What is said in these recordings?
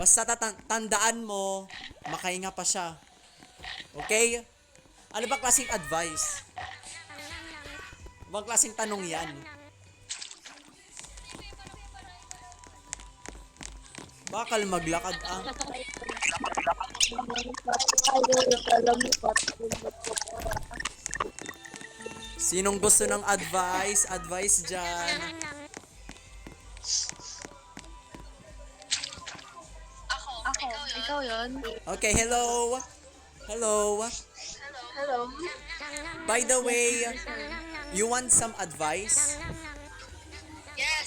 Basta tandaan mo, makahinga pa siya. Okay? Ano ba klaseng advice? Ibang klaseng tanong yan. Bakal maglakad ah. Sinong gusto ng advice? Advice dyan. Ako. Ikaw yun? Okay, hello. Hello. Hello? By the way, you want some advice?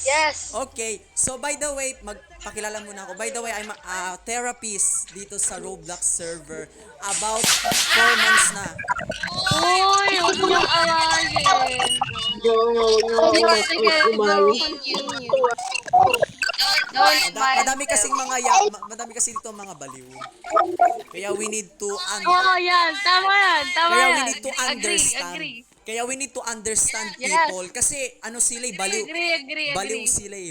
Yes. Okay, so by the way, magpakilala muna ako. By the way, I'm a therapist dito sa Roblox server. About 4 months na. Uy, huwag niyong awayin. Sige, go, continue. Don't mind. Madami kasing madami kasi dito mga baliw. Kaya we need to Oo, yan. Tama yan. Kaya we need to Agree, understand. agree. Kaya we need to understand Yes. people kasi ano sila baliw. Agree.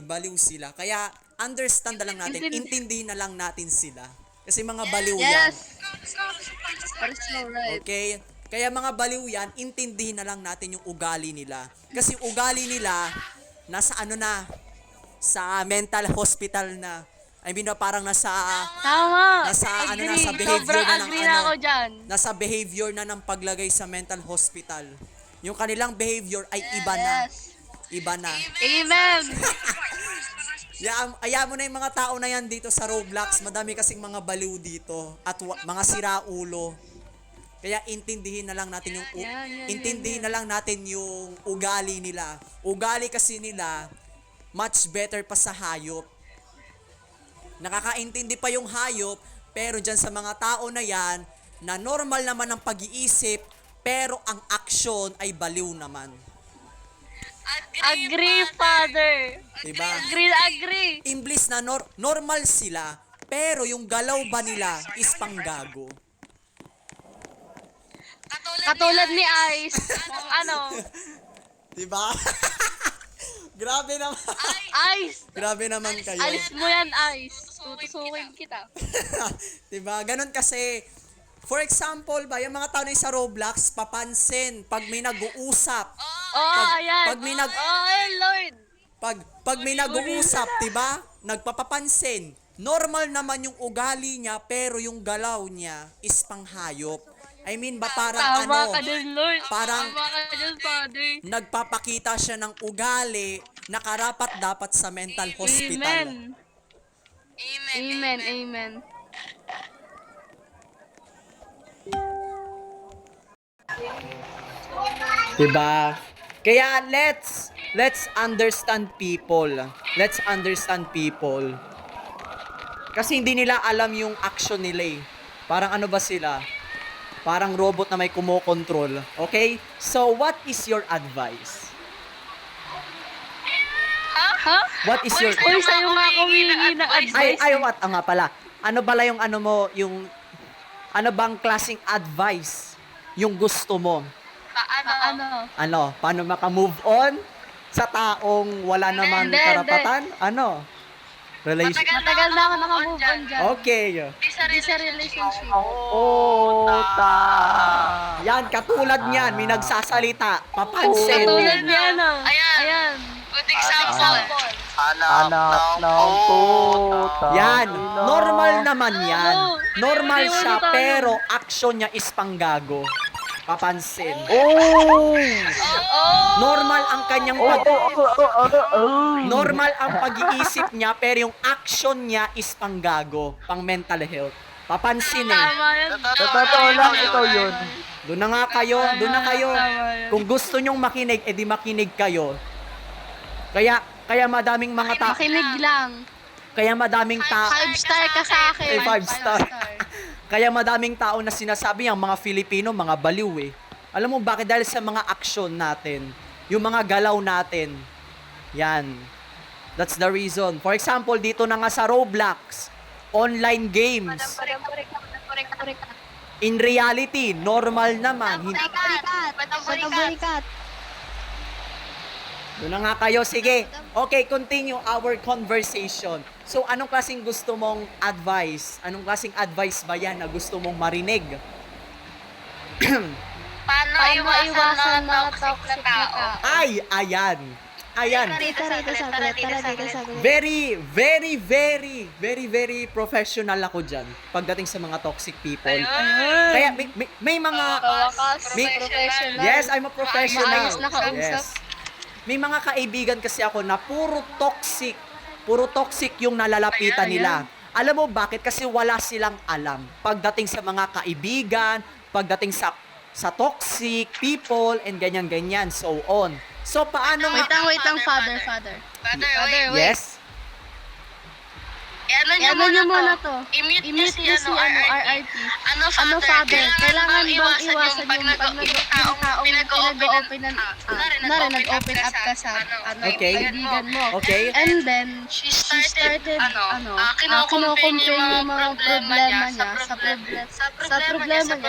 Baliw sila. Kaya understand na lang natin, intindihin na lang natin sila. Kasi mga baliw yan. Yes. That is so right. Okay? Kaya mga baliw yan, intindihin na lang natin yung ugali nila. Kasi ugali nila, nasa ano na, sa mental hospital na. I mean, parang nasa Tama. Nasa Agree. nasa behavior Sobrang na ng agree na ako dyan. nasa behavior na ng paglagay sa mental hospital. Yung kanilang behavior ay iba na. Yes. Iba na. Amen. Aya mo na yung mga tao na yan dito sa Roblox. Madami kasing mga baliw dito at mga siraulo. Kaya intindihin na lang natin yung intindihin na lang natin yung ugali nila. Ugali kasi nila much better pa sa hayop. Nakakaintindi pa yung hayop, pero dyan sa mga tao na yan, na normal naman ang pag-iisip, pero ang aksyon ay baliw naman. Agree, father. Diba? Agree. Imblis na normal sila, pero yung galaw ba nila is panggago. Katulad ni Ice. Ano? Diba? Grabe naman. Ice. Grabe naman kayo. Alis mo yan, Ice. Tutusukin kita. Diba? Ganon kasi, for example ba, yung mga tao na yung sa Roblox, papansin, pag may nag-uusap, Ayan. pag may Ayan, Lord. pag may nag-uusap, 'di ba? Nagpapapansin. Normal naman yung ugali niya, pero yung galaw niya is panghayop. I mean ba parang Tama ka dun, Lord. parang Tama ka dun, Father. nagpapakita siya ng ugali na karapat-dapat sa mental hospital. Amen. Diba? Kaya let's understand people. Let's understand people. Kasi hindi nila alam yung action nila eh. Parang ano ba sila? Parang robot na may kumokontrol. Okay? So, what is your advice? Ha? What is your... Uy, sa'yo nga ako hihingi ng advice. Ay, what? Nga pala. Ano pala yung ano mo, yung... Ano bang klaseng advice yung gusto mo? Ano? Ano? Paano maka-move on sa taong wala naman Hindi. karapatan? Ano? Matagal na ako nakamove on dyan. Okay. Di sa relationship. Yan, katulad niyan, may nagsasalita. Papansin. Katulad niya, no? Ayan. Good example. Anak ng puta. Yan, normal naman yan. Ano? Normal Hindi, siya, wala tayo. pero action niya is panggago. Papansin. Oh! Normal ang kanyang normal ang pag-iisip niya, pero yung action niya is panggago, pang mental health. Papansin eh. Tama yan. Sa totoo lang, ikaw yun. Doon na nga kayo, doon na kayo. Tama yan. Kung gusto nyong makinig, edi makinig kayo. Kaya madaming mga tao, Makinig lang. kaya madaming tao, 5 star ka sa akin. Ay, 5 star. Kaya madaming tao na sinasabi ang mga Filipino, mga baliw eh. Alam mo bakit? Dahil sa mga action natin, yung mga galaw natin. Yan. That's the reason. For example, dito na nga sa Roblox, online games. In reality, normal naman. Doon na nga kayo. Sige. Okay, continue our conversation. So, anong klaseng gusto mong advice? Anong klaseng advice ba yan na gusto mong marinig? Paano iwasan mga toxic na tao? Ay, ayan. Ayan. Dito saglit. Very, very, very, very, very professional ako dyan pagdating sa mga toxic people. Kaya may mga... May- Professional. Yes, I'm a professional. Maayos na kausap. Yes. May mga kaibigan kasi ako na puro toxic yung nalalapitan nila. Alam mo bakit? Kasi wala silang alam. Pagdating sa mga kaibigan, pagdating sa toxic people, and ganyan-ganyan, so on. So, paano Wait lang, father. Father, wait. Yes? Ano niyo muna to? I-mute niyo si RRT. Ano, father? Kailangan bang iwasan yung pag taong pinag-open nag-open up ka sa Okay. kaibigan mo. Okay. And then, she started, kino-compare yung mga problema niya sa problema ko.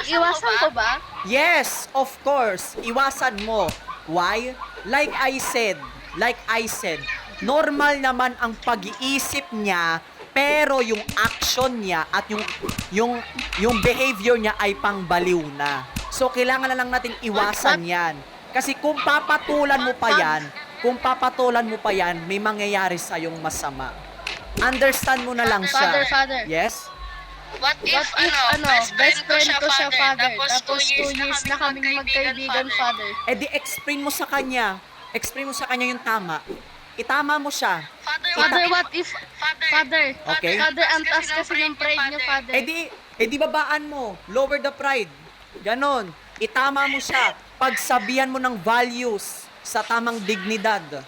Iwasan ko ba? Yes, of course. Iwasan mo. Why? Like I said, normal naman ang pag-iisip niya, pero yung action niya at yung behavior niya ay pangbaliw na. So, kailangan na lang natin iwasan yan. Kasi kung papatulan mo pa yan, may mangyayari sa yung masama. Understand mo na lang siya. Father. Yes? What if best friend ko siya, father, tapos 2 years na kaming magkaibigan, father. Eh di explain mo sa kanya yung tama. Itama mo siya. Father, what if, father, Okay. father, ang taas kasi ng pride niya, father. Eh di babaan mo. Lower the pride. Ganon. Itama mo siya. Pagsabihan mo ng values sa tamang dignidad.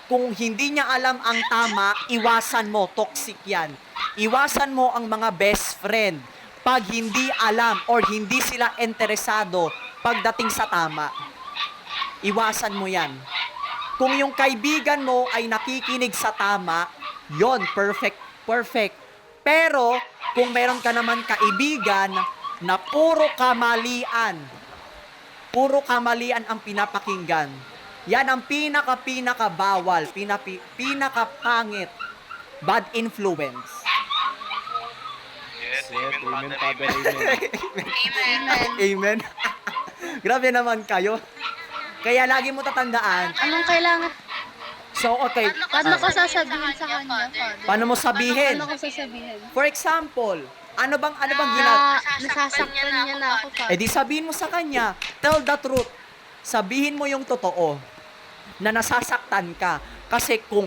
Kung hindi niya alam ang tama, iwasan mo. Toxic yan. Iwasan mo ang mga best friend. Pag hindi alam or hindi sila interesado pagdating sa tama, iwasan mo yan. Kung yung kaibigan mo ay nakikinig sa tama, yon perfect. Pero, kung meron ka naman kaibigan na puro kamalian ang pinapakinggan, yan ang pinaka-bawal, pinaka-pangit, bad influence. Yes, amen, Father, amen. Amen. Grabe naman kayo. Kaya lagi mo tatandaan. Anong kailangan? So, okay. Paano ko sasabihin sa kanya, father? Paano mo sabihin? Paano ko sasabihin? For example, ano bang ginagawa? Nasasaktan niya na ako, father. Eh di sabihin mo sa kanya, tell the truth. Sabihin mo yung totoo na nasasaktan ka. Kasi kung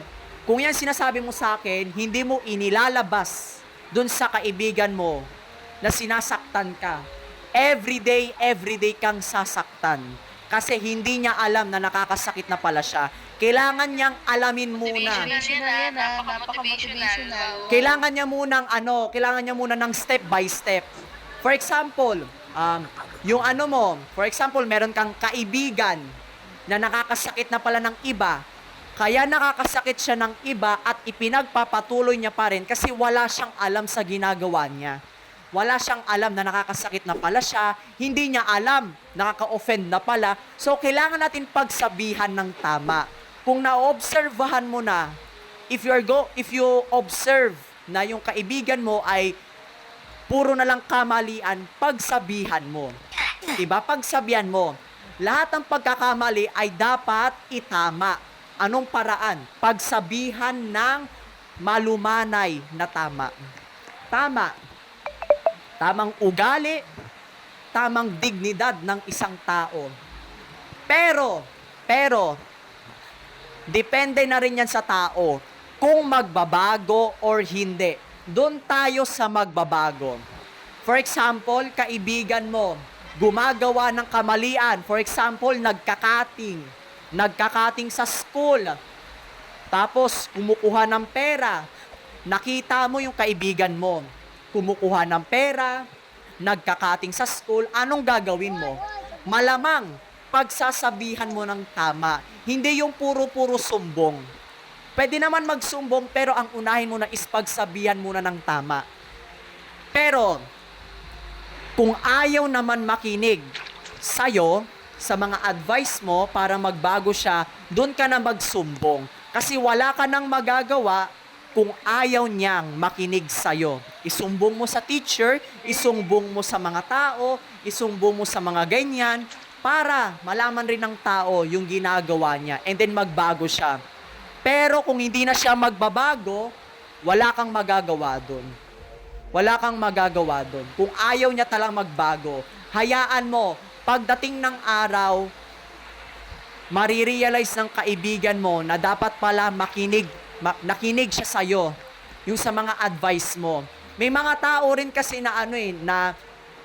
yan sinasabi mo sa akin, hindi mo inilalabas dun sa kaibigan mo na sinasaktan ka. Everyday kang sasaktan. Kasi hindi niya alam na nakakasakit na pala siya. Kailangan niyang alamin muna. Motivational yan, napaka-motivational. Kailangan niya muna ng step by step. For example, meron kang kaibigan na nakakasakit na pala ng iba. Kaya nakakasakit siya ng iba at ipinagpapatuloy niya pa rin kasi wala siyang alam sa ginagawa niya. Wala siyang alam na nakakasakit na pala siya. Hindi niya alam, nakaka-offend na pala. So, kailangan natin pagsabihan ng tama. Kung naobserbahan mo na, if you observe na yung kaibigan mo ay puro na lang kamalian, pagsabihan mo. Diba? Pagsabihan mo. Lahat ng pagkakamali ay dapat itama. Anong paraan? Pagsabihan ng malumanay na tama. Tamang ugali, tamang dignidad ng isang tao. Pero, depende na rin yan sa tao kung magbabago or hindi. Doon tayo sa magbabago. For example, kaibigan mo, gumagawa ng kamalian. For example, nagkakating sa school. Tapos, kumukuha ng pera. Nakita mo yung kaibigan mo. Kumukuha ng pera, nagkakating sa school, anong gagawin mo? Malamang, pagsasabihan mo ng tama. Hindi yung puro-puro sumbong. Pwede naman magsumbong, pero ang unahin mo na is pagsabihan muna ng tama. Pero, kung ayaw naman makinig sa'yo, sa mga advice mo para magbago siya, doon ka na magsumbong. Kasi wala ka nang magagawa kung ayaw niyang makinig sa'yo. Isumbong mo sa teacher, isumbong mo sa mga tao, isumbong mo sa mga ganyan, para malaman rin ng tao yung ginagawa niya and then magbago siya. Pero kung hindi na siya magbabago, wala kang magagawa doon. Wala kang magagawa doon. Kung ayaw niya talang magbago, hayaan mo, pagdating ng araw, marirealize ng kaibigan mo na dapat pala nakinig siya sa'yo, yung sa mga advice mo. May mga tao rin kasi na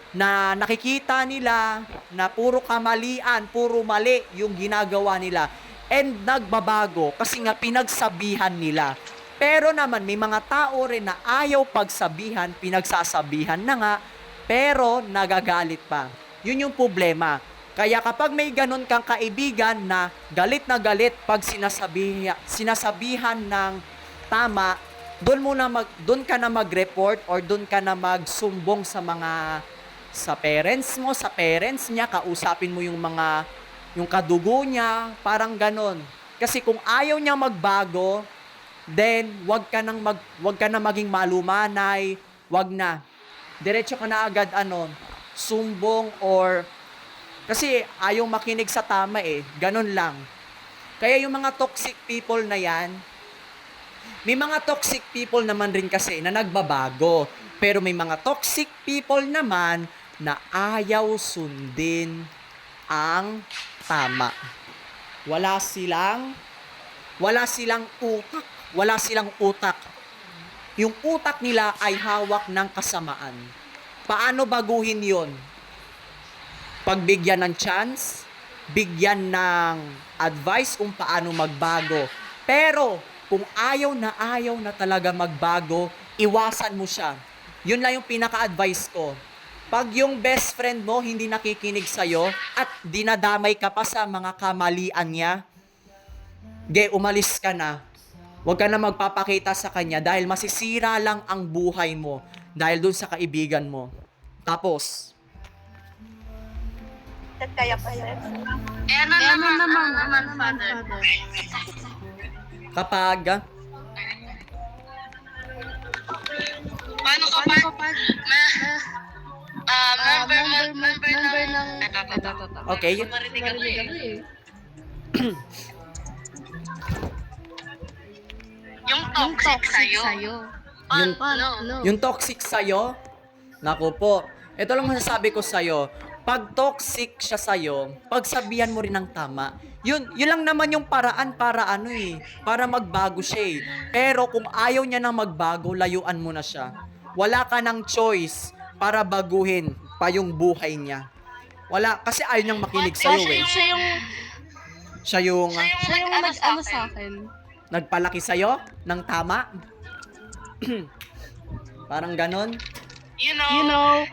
na nakikita nila na puro kamalian, puro mali yung ginagawa nila. And nagbabago kasi nga pinagsabihan nila. Pero naman may mga tao rin na ayaw pagsabihan, pinagsasabihan na nga, pero nagagalit pa. Yun yung problema. Kaya kapag may ganun kang kaibigan na galit pag sinasabihan ng tama, doon ka na mag-report or doon ka na magsumbong sa parents mo, sa parents niya, kausapin mo yung kadugo niya, parang ganon. Kasi kung ayaw niya magbago, then wag ka na maging malumanay, wag na. Diretso ka na agad sumbong or kasi ayaw makinig sa tama ganon lang. Kaya yung mga toxic people na yan, may mga toxic people naman rin kasi na nagbabago. Pero may mga toxic people naman na ayaw sundin ang tama. Wala silang utak. Yung utak nila ay hawak ng kasamaan. Paano baguhin yon? Pagbigyan ng chance, bigyan ng advice kung paano magbago. Pero kung ayaw na talaga magbago, iwasan mo siya. Yun lang yung pinaka-advice ko. Pag yung best friend mo hindi nakikinig sa'yo at dinadamay ka pa sa mga kamalian niya, umalis ka na. Huwag ka na magpapakita sa kanya dahil masisira lang ang buhay mo dahil dun sa kaibigan mo. Tapos, Kaya pa sir. Ano naman, Father? kapag Paano kapag member ng okay, marinig ako eh. Yung toxic sa'yo. Yung- Ano? yung toxic sa'yo, naku po, ito lang masasabi ko sa'yo, pag toxic siya sa'yo, pagsabihan mo rin ng tama, yun lang naman yung paraan para para magbago siya Pero kung ayaw niya nang magbago, layuan mo na siya. Wala ka ng choice para baguhin pa yung buhay niya. Wala, kasi ayaw niyang makinig sa'yo Siya yung Siya yung nag-ano sa akin. nagpalaki sa'yo ng tama. Parang ganon. You know,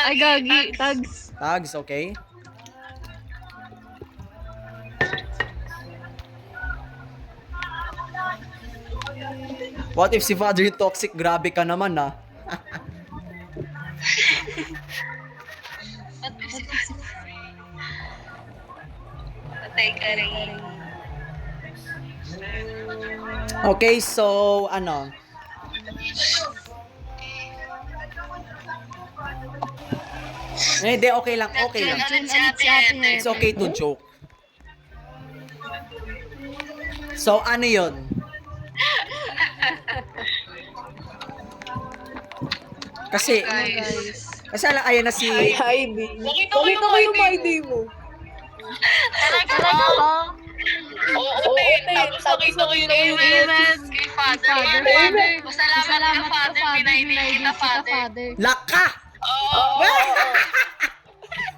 I gagi, tags. Tags, okay? What if si Father yung toxic? Grabe ka naman, patay ka rin. Okay, so, Hindi, okay lang. It's okay to joke. So, ano yun? Kasi, ayan na si... Nakita ko yung ID mo. Talaga ba? Oo, tapos nakita ko yung amen kay Father. Pasalamat ka, Father. Pinainig kita, Father. Laka!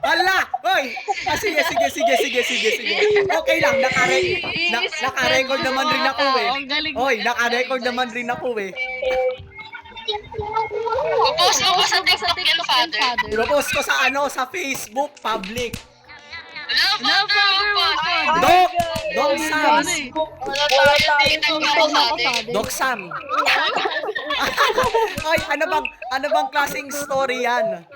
Wala! Hoy! Sige. Okay lang, naka-record naman rin ako Hoy, naka-record naman rin ako Post mo ba sa TikTok yan, Father? Ipopost ko sa Facebook, public. Love, Father. Dok Sam! Father. Dok Sam! Ay, ano bang klaseng story yan?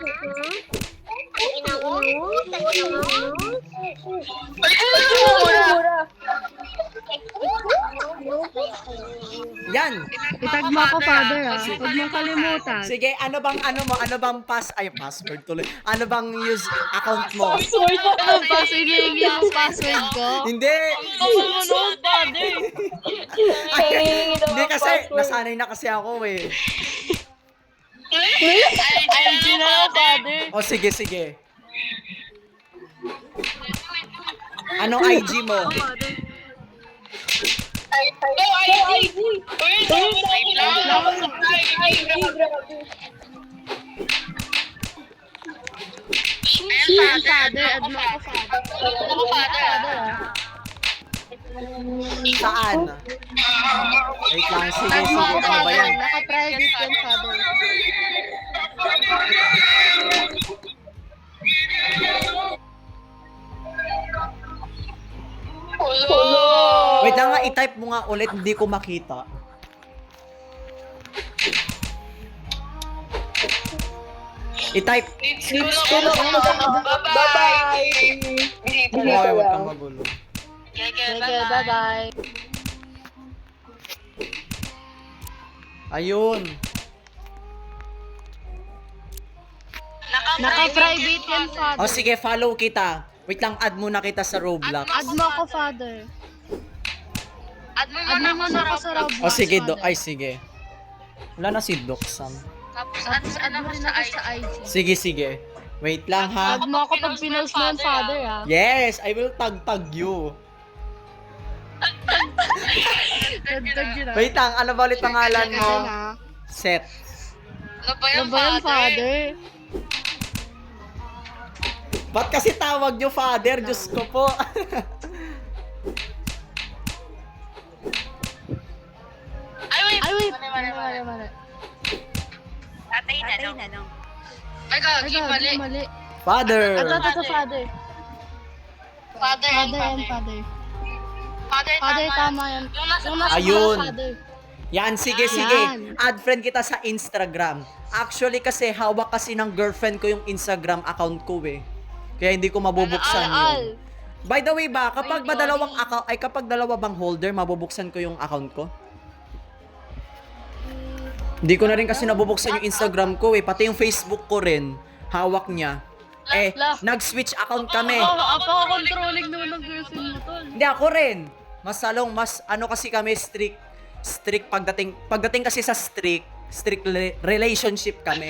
Yan. Itag mo ako, Father, ah. Huwag mong kalimutan. Sige, ano bang password tuloy. Ano bang use account mo? Ano ba? Sige, yung password ko. Hindi. Kapal mo noon, Father. Hindi kasi, nasanay na kasi ako eh. IG na lang, Father. O sige. Anong IG mo? IG. Father, add mo ako, Father, ah. Saan? Wait lang, sige. Add mo ako, Ano ba Father. yan? Naka-private yan, Father. Wait lang nga, i-type mo nga ulit, hindi ko makita. I-type. Bye-bye. Okay, wag kang magulo. Sige, bye-bye. Ayun. Naka-private yan, Father. O sige, follow kita. Wait lang, add muna kita sa Roblox. Add mo ako, Father. Add mo muna ako sa Roblox, O sige, Father. ay sige. Wala na si Doxam. Tapos add mo rin ako sa IG. Sige. Wait lang ha. Add mo ako pag pinost mo yung Father, ah. Yes, I will tag you. Dagdag yun, ah. Wait lang, ano ba ulit pangalan mo? Ayan, ah. Set. Ano ba Ano yan, ba yan, Father? Ba't kasi tawag nyo father? Diyos ko po. Ay, wait. Mali. Tatay na, no? Ay, Ay, gagi, mali. mali. Father. Ito, Father. Father, Father. Father, Father, tama yan. Yung nasa Ayun. Father. Yan, sige. Yan. Add friend kita sa Instagram. Actually kasi, hawak kasi ng girlfriend ko yung Instagram account ko eh. Kaya hindi ko mabubuksan yun. By the way ba, kapag dalawa bang holder, mabubuksan ko yung account ko? Hindi ko na rin kasi nabubuksan yung Instagram ko eh. Pati yung Facebook ko rin, hawak niya. Eh, nag-switch account kami. Apaka-controlling naman ng girlfriend mo, tol. Hindi, ako rin. Mas ano kasi kami, strict pagdating kasi sa strict relationship kami.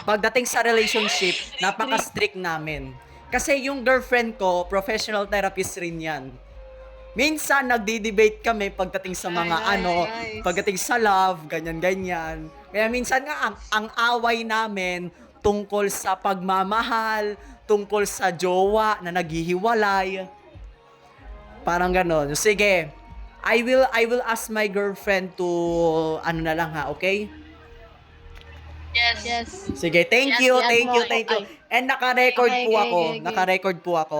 Pagdating sa relationship, napaka-strict namin. Kasi yung girlfriend ko, professional therapist rin yan. Minsan, nagdi-debate kami pagdating sa mga pagdating sa love, ganyan-ganyan. Kaya minsan nga, ang away namin tungkol sa pagmamahal, tungkol sa jowa na naghihiwalay. Parang ganon. Sige, I will ask my girlfriend to, na lang ha, okay? Yes. Sige, thank you. And naka-record po ako. Naka-record po ako.